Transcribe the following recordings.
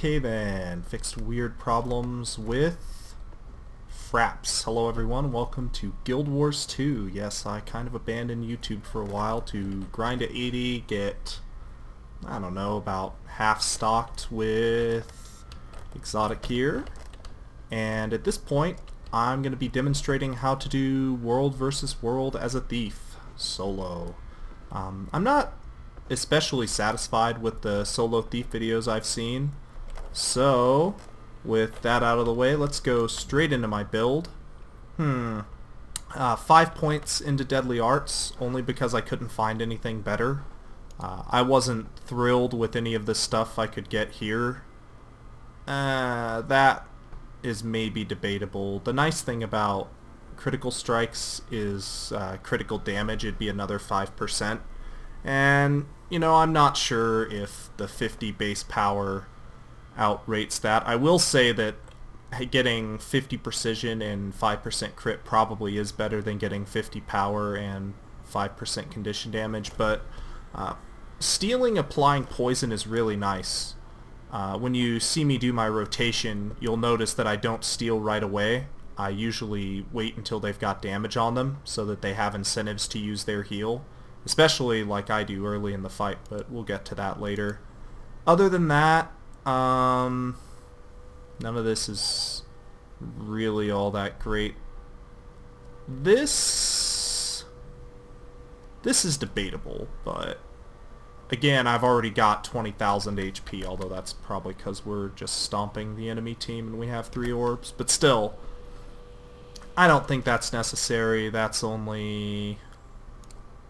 Okay then, fixed weird problems with Fraps. Hello everyone, welcome to Guild Wars 2. Yes, I kind of abandoned YouTube for a while to grind to 80, get, I don't know, about half stocked with exotic gear. And at this point, I'm going to be demonstrating how to do world versus world as a thief, solo. I'm not especially satisfied with the solo thief videos I've seen. So, with that out of the way, let's go straight into my build. 5 points into Deadly Arts, only because I couldn't find anything better. I wasn't thrilled with any of the stuff I could get here. That is maybe debatable. The nice thing about critical strikes is critical damage. It'd be another 5%. And, you know, I'm not sure if the 50 base power outrates that. I will say that getting 50 precision and 5% crit probably is better than getting 50 power and 5% condition damage, but stealing applying poison is really nice. When you see me do my rotation, you'll notice that I don't steal right away. I usually wait until they've got damage on them so that they have incentives to use their heal, especially like I do early in the fight, but we'll get to that later. Other than that, none of this is really all that great. This is debatable, but again, I've already got 20,000 HP, although that's probably because we're just stomping the enemy team and we have 3 orbs. But still, I don't think that's necessary. That's only,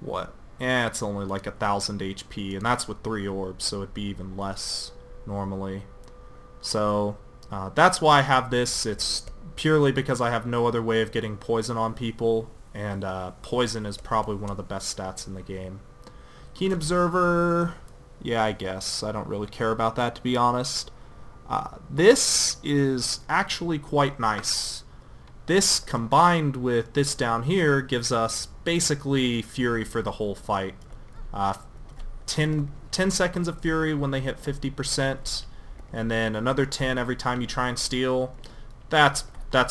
what? Yeah, it's only like 1,000 HP, and that's with 3 orbs, so it'd be even less normally. So that's why I have this. It's purely because I have no other way of getting poison on people, and poison is probably one of the best stats in the game. Keen Observer, yeah, I guess. I don't really care about that, to be honest. This is actually quite nice. This combined with this down here gives us basically Fury for the whole fight. 10 seconds of Fury when they hit 50%, and then another 10 every time you try and steal. That's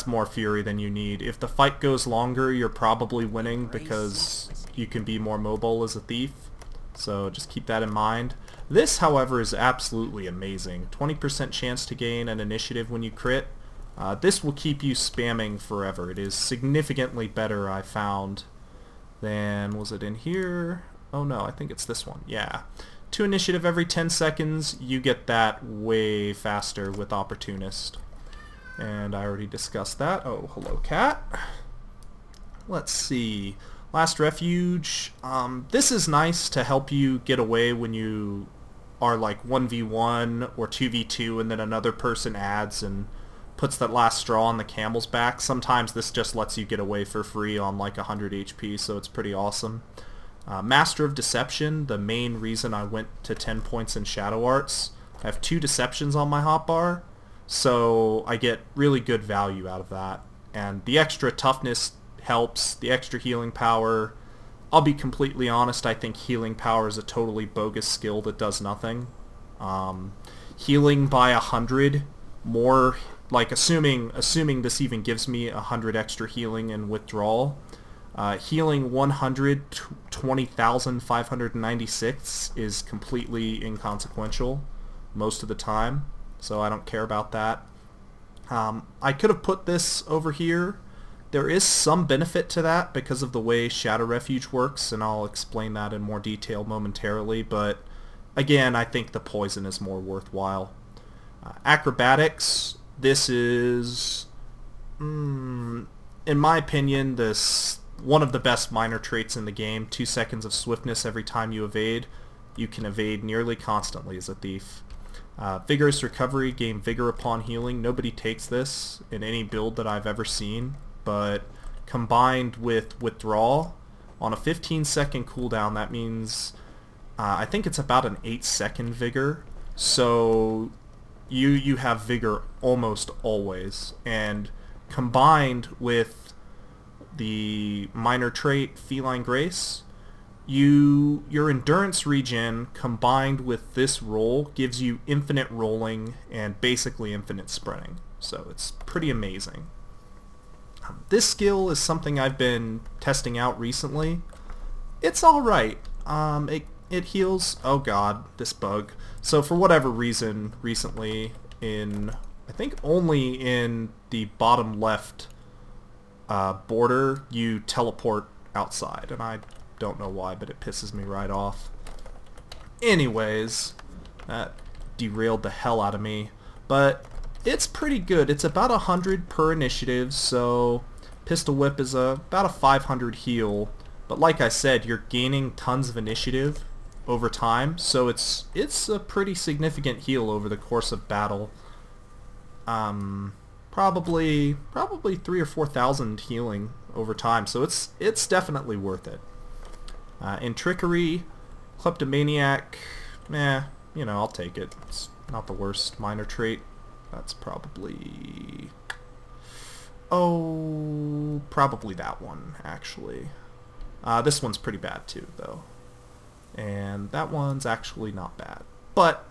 more Fury than you need. If the fight goes longer, you're probably winning because you can be more mobile as a thief. So just keep that in mind. This, however, is absolutely amazing. 20% chance to gain an initiative when you crit. This will keep you spamming forever. It is significantly better, I found, than, was it in here? Oh no, I think it's this one. Yeah. 2 initiative every 10 seconds. You get that way faster with Opportunist. And I already discussed that. Oh, hello, cat. Let's see. Last Refuge. This is nice to help you get away when you are like 1v1 or 2v2 and then another person adds and puts that last straw on the camel's back. Sometimes this just lets you get away for free on like 100 HP, so it's pretty awesome. Master of Deception, the main reason I went to 10 points in Shadow Arts. I have 2 deceptions on my hotbar, so I get really good value out of that. And the extra toughness helps, the extra healing power. I'll be completely honest, I think healing power is a totally bogus skill that does nothing. Healing by 100 more, like assuming this even gives me 100 extra healing and withdrawal. Healing 100, 20,596 is completely inconsequential most of the time, so I don't care about that. I could have put this over here. There is some benefit to that because of the way Shadow Refuge works, and I'll explain that in more detail momentarily, but again, I think the poison is more worthwhile. Acrobatics, this is, in my opinion, one of the best minor traits in the game. 2 seconds of swiftness every time you evade. You can evade nearly constantly as a thief. Vigorous Recovery, gain vigor upon healing. Nobody takes this in any build that I've ever seen, but combined with Withdrawal, on a 15-second cooldown, that means I think it's about an 8-second vigor. So you have vigor almost always, and combined with the minor trait Feline Grace, Your endurance regen combined with this roll gives you infinite rolling and basically infinite sprinting. So it's pretty amazing. This skill is something I've been testing out recently. It's alright. It heals... Oh god, this bug. So for whatever reason, recently I think only in the bottom left border, you teleport outside. And I don't know why, but it pisses me right off. Anyways, that derailed the hell out of me. But it's pretty good. It's about 100 per initiative, so Pistol Whip is about a 500 heal. But like I said, you're gaining tons of initiative over time, so it's a pretty significant heal over the course of battle. Probably 3,000 or 4,000 healing over time, so it's definitely worth it. In Trickery, Kleptomaniac, I'll take it. It's not the worst minor trait. That's probably... probably that one, actually. This one's pretty bad too, though. And that one's actually not bad. But,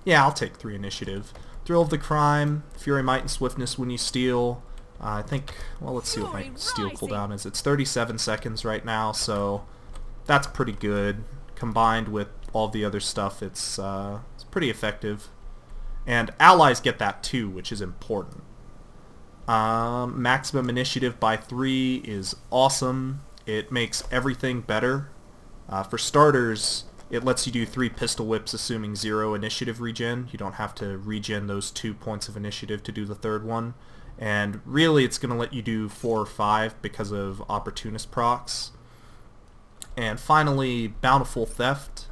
yeah, I'll take 3 initiative. Thrill of the Crime, Fury, Might, and Swiftness when you steal. I think, well, let's see what my steal cooldown is. It's 37 seconds right now, so that's pretty good. Combined with all the other stuff, it's pretty effective. And allies get that too, which is important. Maximum initiative by 3 is awesome. It makes everything better. For starters, it lets you do 3 pistol whips assuming 0 initiative regen. You don't have to regen those 2 points of initiative to do the third one. And really it's going to let you do 4 or 5 because of opportunist procs. And finally, Bountiful Theft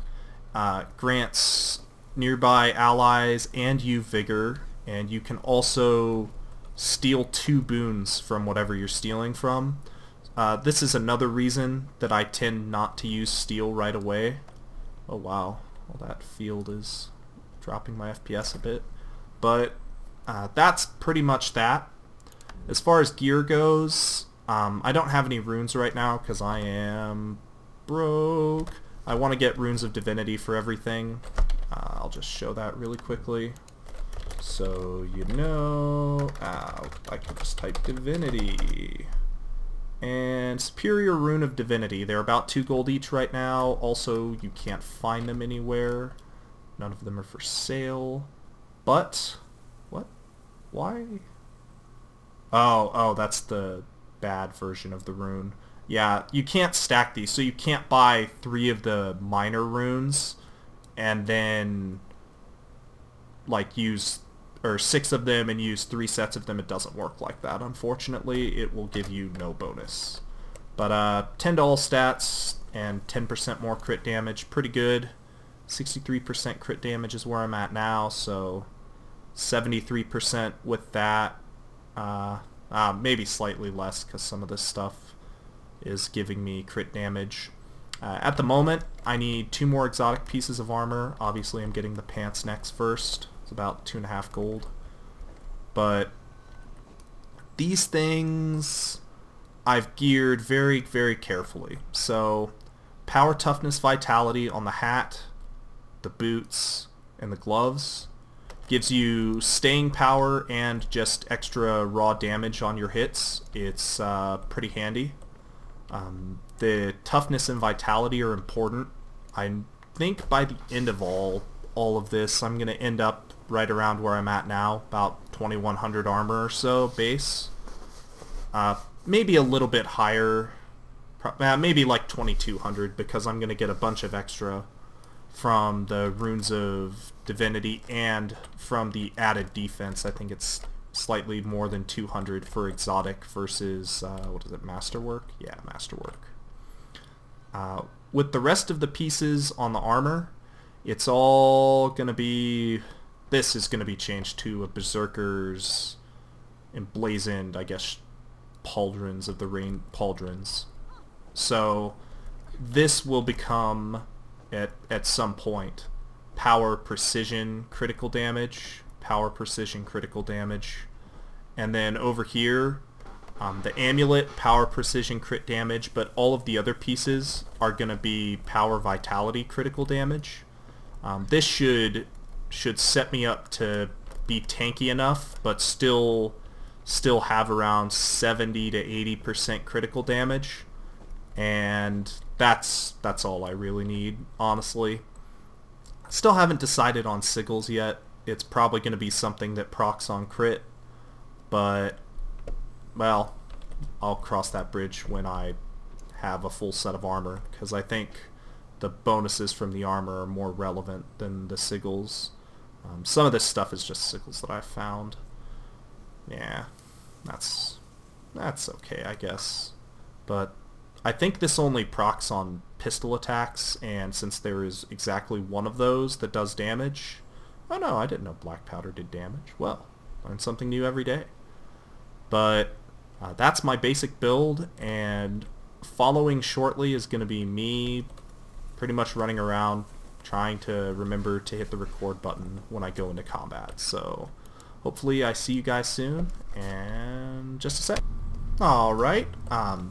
grants nearby allies and you vigor, and you can also steal 2 boons from whatever you're stealing from. This is another reason that I tend not to use steal right away. Oh wow, well that field is dropping my FPS a bit. But that's pretty much that. As far as gear goes, I don't have any runes right now because I am broke. I want to get runes of divinity for everything. I'll just show that really quickly. So you know, I can just type divinity. And Superior Rune of Divinity. They're about 2 gold each right now. Also, you can't find them anywhere. None of them are for sale. But, what? Why? Oh, that's the bad version of the rune. Yeah, you can't stack these, so you can't buy 3 of the minor runes and then like use, or 6 of them and use 3 sets of them. It doesn't work like that, unfortunately. It will give you no bonus. But 10 to all stats and 10% more crit damage, pretty good. 63% crit damage is where I'm at now, so 73% with that. Maybe slightly less because some of this stuff is giving me crit damage. At the moment, I need 2 more exotic pieces of armor. Obviously, I'm getting the pants next first. It's about 2.5 gold. But these things I've geared very, very carefully. So, power, toughness, vitality on the hat, the boots, and the gloves. Gives you staying power and just extra raw damage on your hits. It's pretty handy. The toughness and vitality are important. I think by the end of all of this, I'm going to end up right around where I'm at now, about 2100 armor or so base. Maybe a little bit higher, maybe like 2200, because I'm going to get a bunch of extra from the runes of divinity and from the added defense. I think it's slightly more than 200 for exotic versus, what is it, masterwork? Yeah, masterwork. With the rest of the pieces on the armor, it's all going to be, this is going to be changed to a berserker's emblazoned, I guess, pauldrons of the rain, pauldrons. So this will become, at some point, power, precision, critical damage, power, precision, critical damage. And then over here, The amulet, power, precision, crit damage, but all of the other pieces are going to be power, vitality, critical damage. This should set me up to be tanky enough, but still have around 70 to 80% critical damage, and that's all I really need, honestly. Still haven't decided on sigils yet. It's probably going to be something that procs on crit, but, well, I'll cross that bridge when I have a full set of armor, because I think the bonuses from the armor are more relevant than the sigils. Some of this stuff is just sigils that I've found. Yeah, that's okay, I guess. But I think this only procs on pistol attacks, and since there is exactly one of those that does damage... Oh no, I didn't know black powder did damage. Well, learn something new every day. But that's my basic build, and following shortly is going to be me pretty much running around trying to remember to hit the record button when I go into combat. So hopefully I see you guys soon, and just a sec. Alright,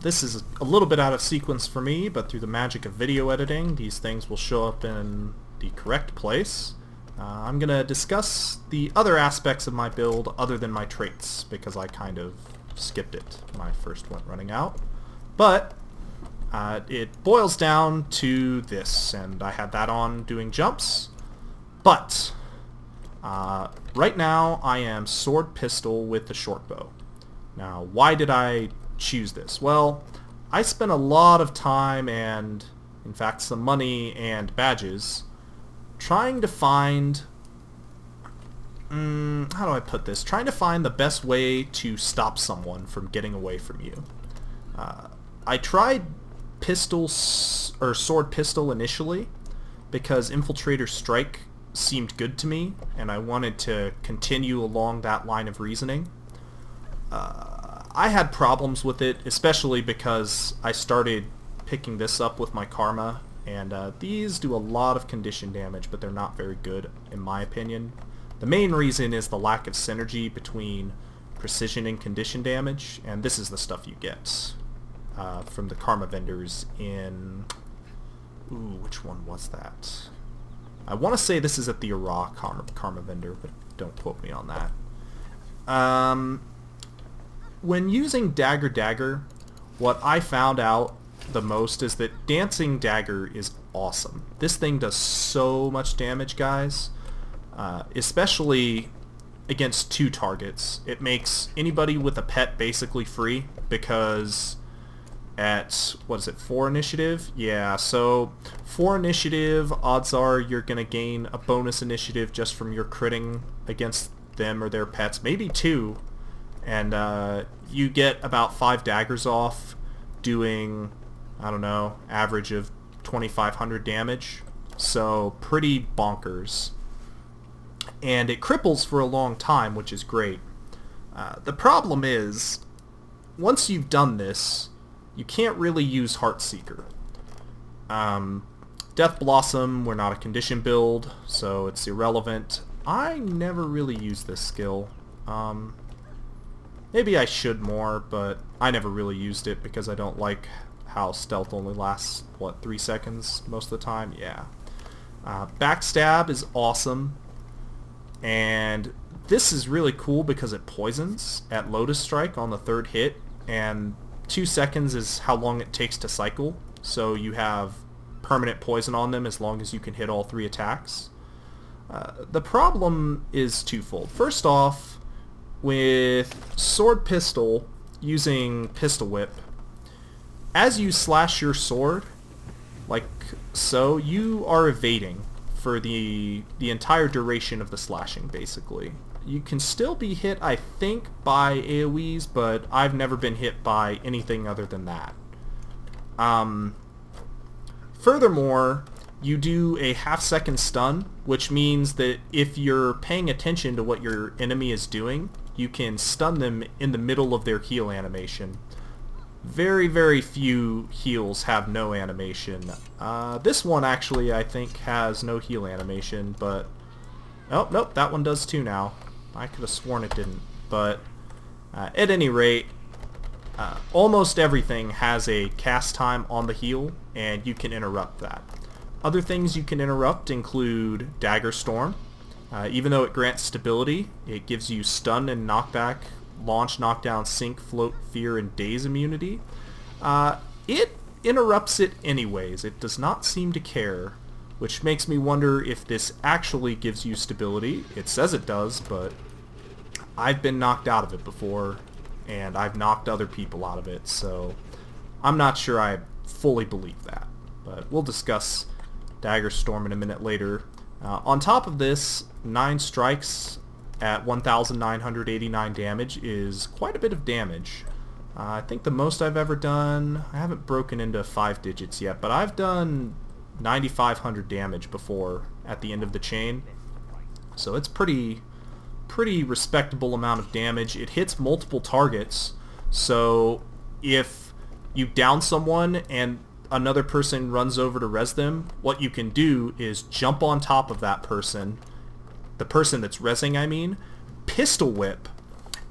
this is a little bit out of sequence for me, but through the magic of video editing, these things will show up in the correct place. I'm going to discuss the other aspects of my build other than my traits, because I kind of skipped it when I first went running out. But it boils down to this, and I had that on doing jumps. But right now I am sword pistol with the short bow. Now, why did I choose this? Well, I spent a lot of time and, in fact, some money and badges trying to find, how do I put this? Trying to find the best way to stop someone from getting away from you. I tried sword pistol initially because Infiltrator Strike seemed good to me, and I wanted to continue along that line of reasoning. I had problems with it, especially because I started picking this up with my Karma, and these do a lot of condition damage, but they're not very good in my opinion. The main reason is the lack of synergy between precision and condition damage, and this is the stuff you get from the Karma vendors in... Ooh, which one was that? I want to say this is at the Iraq Karma vendor, but don't quote me on that. When using Dagger, what I found out the most is that Dancing Dagger is awesome. This thing does so much damage, guys, especially against two targets. It makes anybody with a pet basically free, because at, what is it, 4 initiative? Yeah, so 4 initiative, odds are you're going to gain a bonus initiative just from your critting against them or their pets, maybe 2, and you get about 5 daggers off doing, I don't know, average of 2,500 damage, so pretty bonkers. And it cripples for a long time, which is great. The problem is, once you've done this, you can't really use Heartseeker. Death Blossom, we're not a condition build, so it's irrelevant. I never really used this skill. Maybe I should more, but I never really used it because I don't like how stealth only lasts, what, 3 seconds most of the time? Yeah. Backstab is awesome, and this is really cool because it poisons at Lotus Strike on the 3rd hit, and 2 seconds is how long it takes to cycle, so you have permanent poison on them as long as you can hit all 3 attacks. The problem is twofold. First off, with Sword Pistol using Pistol Whip, as you slash your sword, like so, you are evading for the entire duration of the slashing, basically. You can still be hit, I think, by AoEs, but I've never been hit by anything other than that. Furthermore, you do a half-second stun, which means that if you're paying attention to what your enemy is doing, you can stun them in the middle of their heal animation. Very, very few heals have no animation. This one actually, I think, has no heal animation, but... Oh, nope, that one does too now. I could have sworn it didn't. But at any rate, Almost everything has a cast time on the heal, and you can interrupt that. Other things you can interrupt include Dagger Storm. Even though it grants stability, it gives you stun and knockback, launch, knockdown, sync, float, fear, and daze immunity. It interrupts it anyways. It does not seem to care, which makes me wonder if this actually gives you stability. It says it does, but I've been knocked out of it before, and I've knocked other people out of it, so I'm not sure I fully believe that. But we'll discuss Dagger Storm in a minute later. On top of this, 9 strikes at 1,989 damage is quite a bit of damage. I think the most I've ever done, I haven't broken into 5 digits yet, but I've done 9,500 damage before at the end of the chain. So it's pretty respectable amount of damage. It hits multiple targets, so if you down someone and another person runs over to res them, what you can do is jump on top of that person, the person that's resing I mean, pistol whip,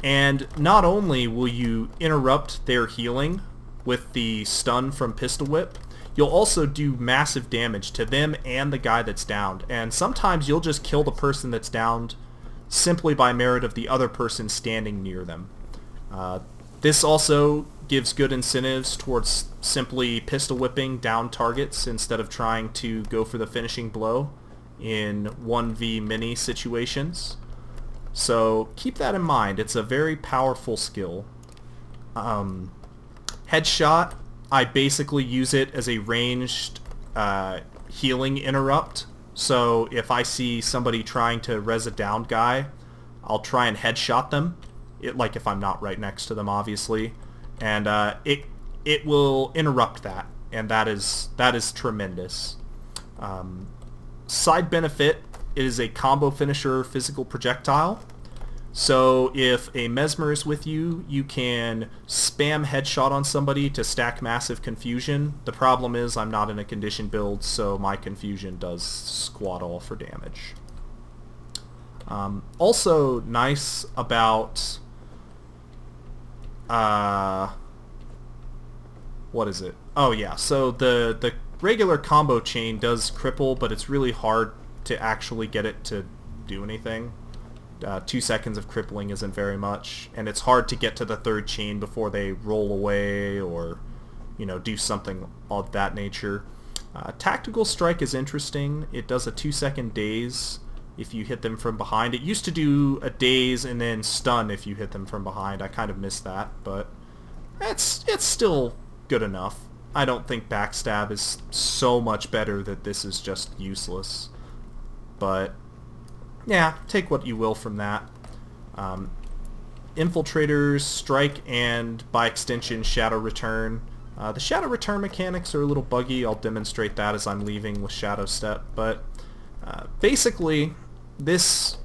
and not only will you interrupt their healing with the stun from pistol whip, you'll also do massive damage to them and the guy that's downed, and sometimes you'll just kill the person that's downed simply by merit of the other person standing near them. This also gives good incentives towards simply pistol whipping down targets instead of trying to go for the finishing blow in 1v mini situations. So keep that in mind. It's a very powerful skill. Headshot, I basically use it as a ranged healing interrupt. So if I see somebody trying to res a downed guy, I'll try and headshot them. Like if I'm not right next to them, obviously. And it will interrupt that, and that is tremendous. Side benefit, it is a combo finisher physical projectile. So if a Mesmer is with you, you can spam headshot on somebody to stack massive confusion. The problem is I'm not in a condition build, so my confusion does squat all for damage. Also nice about what is it? Oh yeah, so the regular combo chain does cripple, but it's really hard to actually get it to do anything. 2 seconds of crippling isn't very much, and it's hard to get to the third chain before they roll away or, you know, do something of that nature. Tactical Strike is interesting. It does a 2-second daze if you hit them from behind. It used to do a daze and then stun if you hit them from behind. I kind of missed that, but it's still good enough. I don't think Backstab is so much better that this is just useless. But yeah, take what you will from that. Infiltrators, Strike, and by extension Shadow Return. The Shadow Return mechanics are a little buggy. I'll demonstrate that as I'm leaving with Shadow Step, but basically this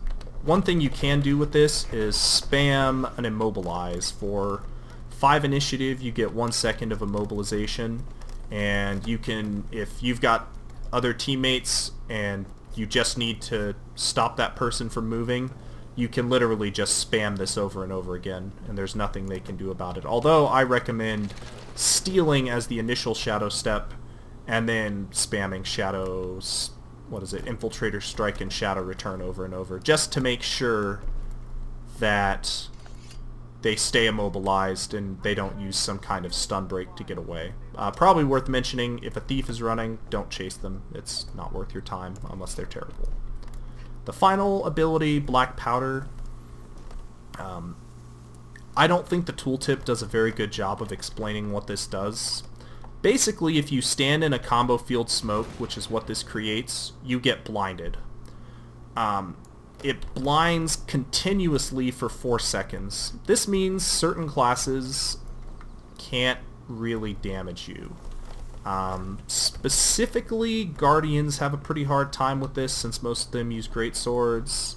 one thing you can do with this is spam an Immobilize. For 5 initiative you get 1 second of immobilization, and you can, if you've got other teammates and you just need to stop that person from moving, you can literally just spam this over and over again, and there's nothing they can do about it. Although I recommend stealing as the initial Shadow Step and then spamming Shadows, Infiltrator, Strike, and Shadow Return over and over, just to make sure that they stay immobilized and they don't use some kind of stun break to get away. Probably worth mentioning, if a thief is running, don't chase them. It's not worth your time unless they're terrible. The final ability, Black Powder, I don't think the tooltip does a very good job of explaining what this does. Basically, if you stand in a combo field smoke, which is what this creates, you get blinded. It blinds continuously for 4 seconds. This means certain classes can't really damage you. Specifically, Guardians have a pretty hard time with this since most of them use greatswords.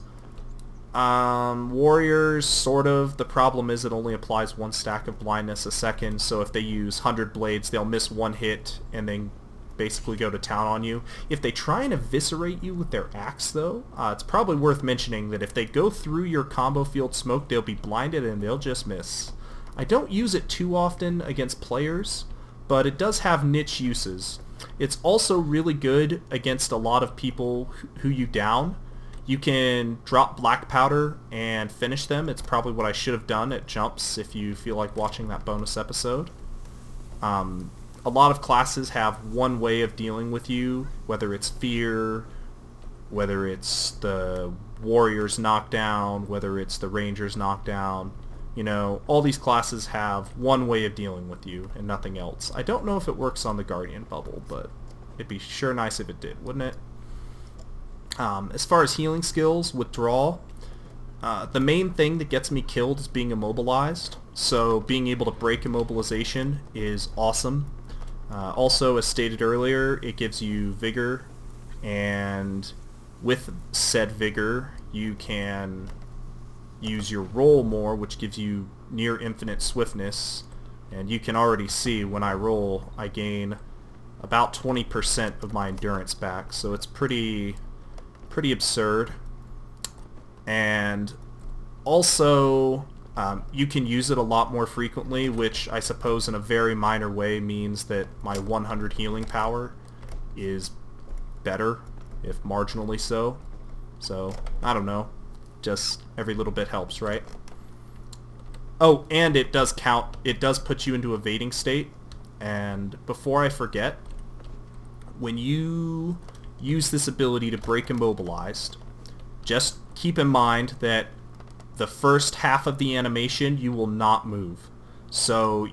Warriors, sort of. The problem is it only applies 1 stack of blindness a second, so if they use 100 blades, they'll miss 1 hit and then basically go to town on you. If they try and eviscerate you with their axe, though, it's probably worth mentioning that if they go through your combo field smoke, they'll be blinded and they'll just miss. I don't use it too often against players, but it does have niche uses. It's also really good against a lot of people who you down. You can drop black powder and finish them. It's probably what I should have done at jumps if you feel like watching that bonus episode. A lot of classes have one way of dealing with you, whether it's fear, whether it's the warriors knockdown, whether it's the rangers knockdown. You know, all these classes have one way of dealing with you and nothing else. I don't know if it works on the Guardian bubble, but it'd be sure nice if it did, wouldn't it? As far as healing skills, withdrawal, the main thing that gets me killed is being immobilized, so being able to break immobilization is awesome. Also, as stated earlier, it gives you vigor, and with said vigor, you can use your roll more, which gives you near infinite swiftness, and you can already see when I roll, I gain about 20% of my endurance back, so it's pretty absurd. And also, you can use it a lot more frequently, which I suppose in a very minor way means that my 100 healing power is better, if marginally so. So, I don't know. Just every little bit helps, right? Oh, and it does count. It does put you into evading state. And before I forget, when you use this ability to break immobilized, just keep in mind that the first half of the animation you will not move. So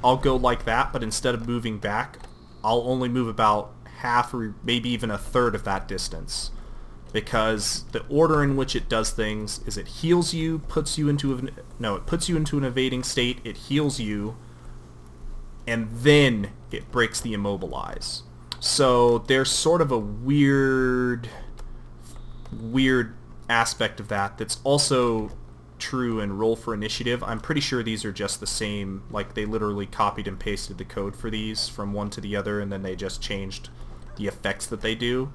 I'll go like that, but instead of moving back, I'll only move about half or maybe even a third of that distance, because the order in which it does things is it heals you, it puts you into an evading state, it heals you, and then it breaks the immobilize. So there's sort of a weird aspect of that that's also true in Roll for Initiative. I'm pretty sure these are just the same, like they literally copied and pasted the code for these from one to the other, and then they just changed the effects that they do.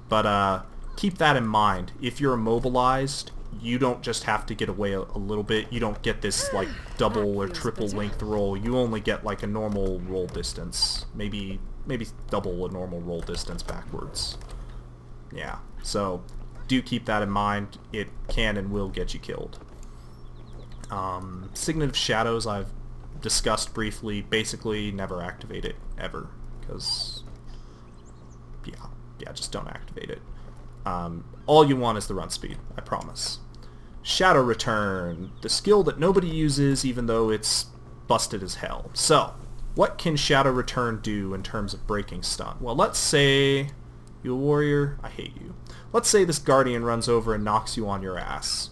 But keep that in mind. If you're immobilized, you don't just have to get away a little bit. You don't get this like double or triple length roll. You only get like a normal roll distance. Maybe double a normal roll distance backwards. Yeah, so do keep that in mind. It can and will get you killed. Signet of Shadows I've discussed briefly. Basically never activate it ever, because yeah, just don't activate it. All you want is the run speed, I promise. Shadow Return, the skill that nobody uses even though it's busted as hell. So, what can Shadow Return do in terms of breaking stun? Well, let's say you a warrior, I hate you. Let's say this Guardian runs over and knocks you on your ass.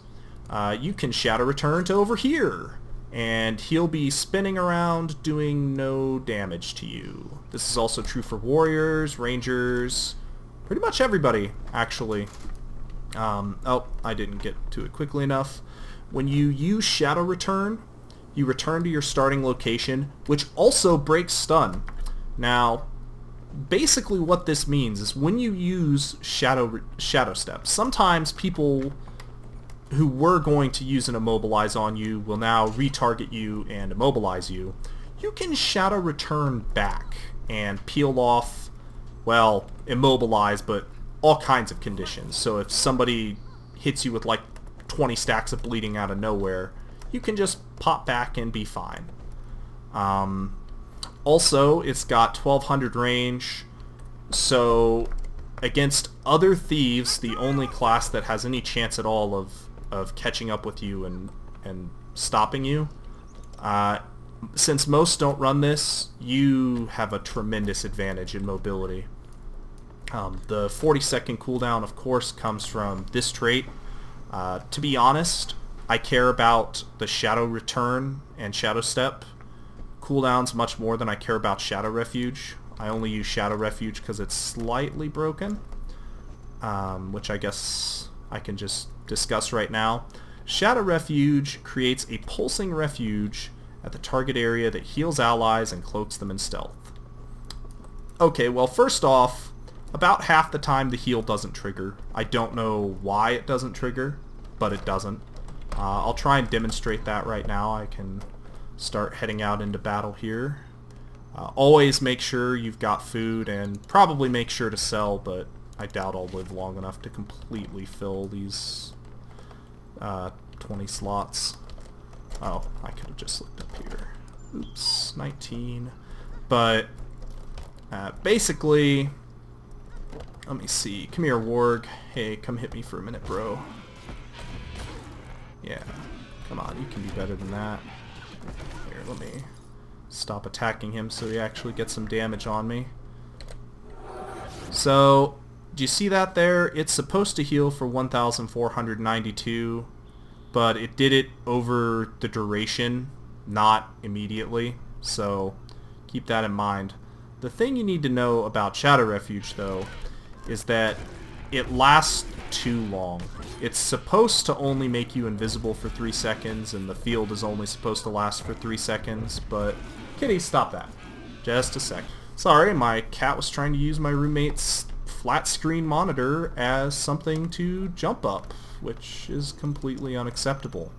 You can Shadow Return to over here, and he'll be spinning around doing no damage to you. This is also true for warriors, rangers, pretty much everybody, actually. Oh, I didn't get to it quickly enough. When you use Shadow Return, you return to your starting location, which also breaks stun. Now, basically what this means is when you use Shadow Step, sometimes people who were going to use an Immobilize on you will now retarget you and immobilize you. You can Shadow Return back and peel off, well, immobilize, but all kinds of conditions. So if somebody hits you with like 20 stacks of bleeding out of nowhere, you can just pop back and be fine. Also, it's got 1200 range, so against other thieves, the only class that has any chance at all of catching up with you and stopping you, since most don't run this, you have a tremendous advantage in mobility. The 40-second cooldown, of course, comes from this trait. To be honest, I care about the Shadow Return and Shadow Step cooldowns much more than I care about Shadow Refuge. I only use Shadow Refuge because it's slightly broken, which I guess I can just discuss right now. Shadow Refuge creates a pulsing refuge at the target area that heals allies and cloaks them in stealth. Okay, well, first off, about half the time the heal doesn't trigger. I don't know why it doesn't trigger, but it doesn't. I'll try and demonstrate that right now. I can start heading out into battle here. Always make sure you've got food, and probably make sure to sell, but I doubt I'll live long enough to completely fill these 20 slots. Oh, I could have just looked up here. Oops, 19. But basically, let me see. Come here, Warg. Hey, come hit me for a minute, bro. Yeah, come on, you can do better than that. Here, let me stop attacking him so he actually gets some damage on me. So, do you see that there? It's supposed to heal for 1,492, but it did it over the duration, not immediately. So, keep that in mind. The thing you need to know about Shadow Refuge, though, is that it lasts too long. It's supposed to only make you invisible for 3 seconds, and the field is only supposed to last for 3 seconds, but... Kitty, stop that. Just a sec. Sorry, my cat was trying to use my roommate's flat screen monitor as something to jump up, which is completely unacceptable.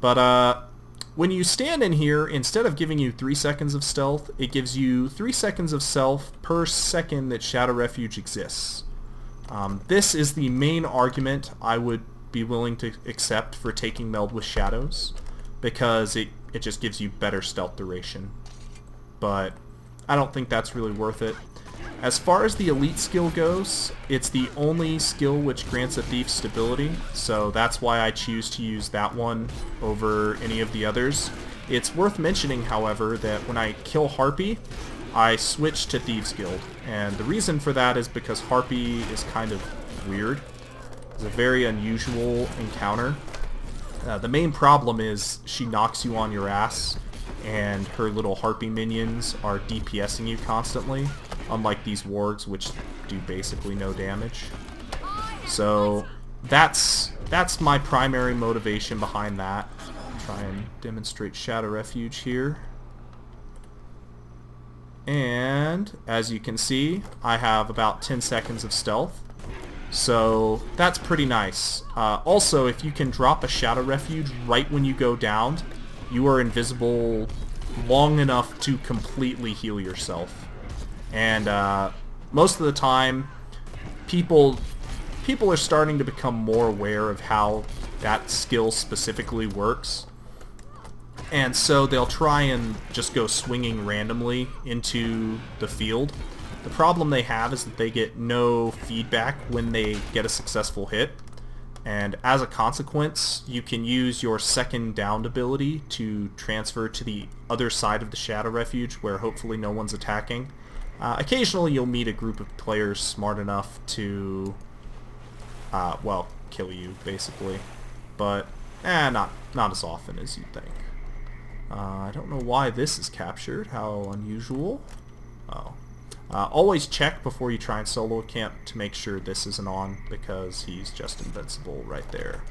But, when you stand in here, instead of giving you 3 seconds of stealth, it gives you 3 seconds of stealth per second that Shadow Refuge exists. This is the main argument I would be willing to accept for taking Meld with Shadows, because it just gives you better stealth duration. But I don't think that's really worth it. As far as the elite skill goes, it's the only skill which grants a thief stability, so that's why I choose to use that one over any of the others. It's worth mentioning, however, that when I kill Harpy, I switch to Thieves Guild, and the reason for that is because Harpy is kind of weird. It's a very unusual encounter. The main problem is she knocks you on your ass, and her little Harpy minions are DPSing you constantly, unlike these wargs, which do basically no damage. So that's my primary motivation behind that. Try and demonstrate Shadow Refuge here. And as you can see, I have about 10 seconds of stealth. So that's pretty nice. Also, if you can drop a Shadow Refuge right when you go down, you are invisible long enough to completely heal yourself. And most of the time, people are starting to become more aware of how that skill specifically works. And so they'll try and just go swinging randomly into the field. The problem they have is that they get no feedback when they get a successful hit. And as a consequence, you can use your second downed ability to transfer to the other side of the Shadow Refuge where hopefully no one's attacking. Occasionally you'll meet a group of players smart enough to, well, kill you, basically. But, not as often as you'd think. I don't know why this is captured. How unusual. Oh. Always check before you try and solo a camp to make sure this isn't on, because he's just invincible right there.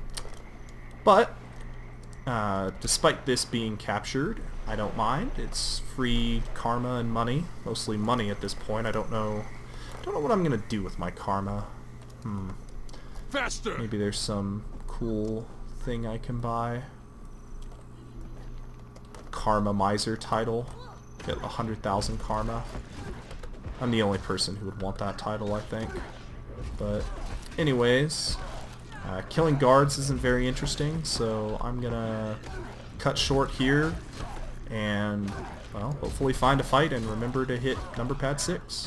But, despite this being captured, I don't mind. It's free karma and money. Mostly money at this point. I don't know what I'm gonna do with my karma. Faster! Maybe there's some cool thing I can buy. Karma Miser title. Get 100,000 karma. I'm the only person who would want that title, I think. But anyways, killing guards isn't very interesting, so I'm gonna cut short here and, well, hopefully find a fight and remember to hit number pad 6.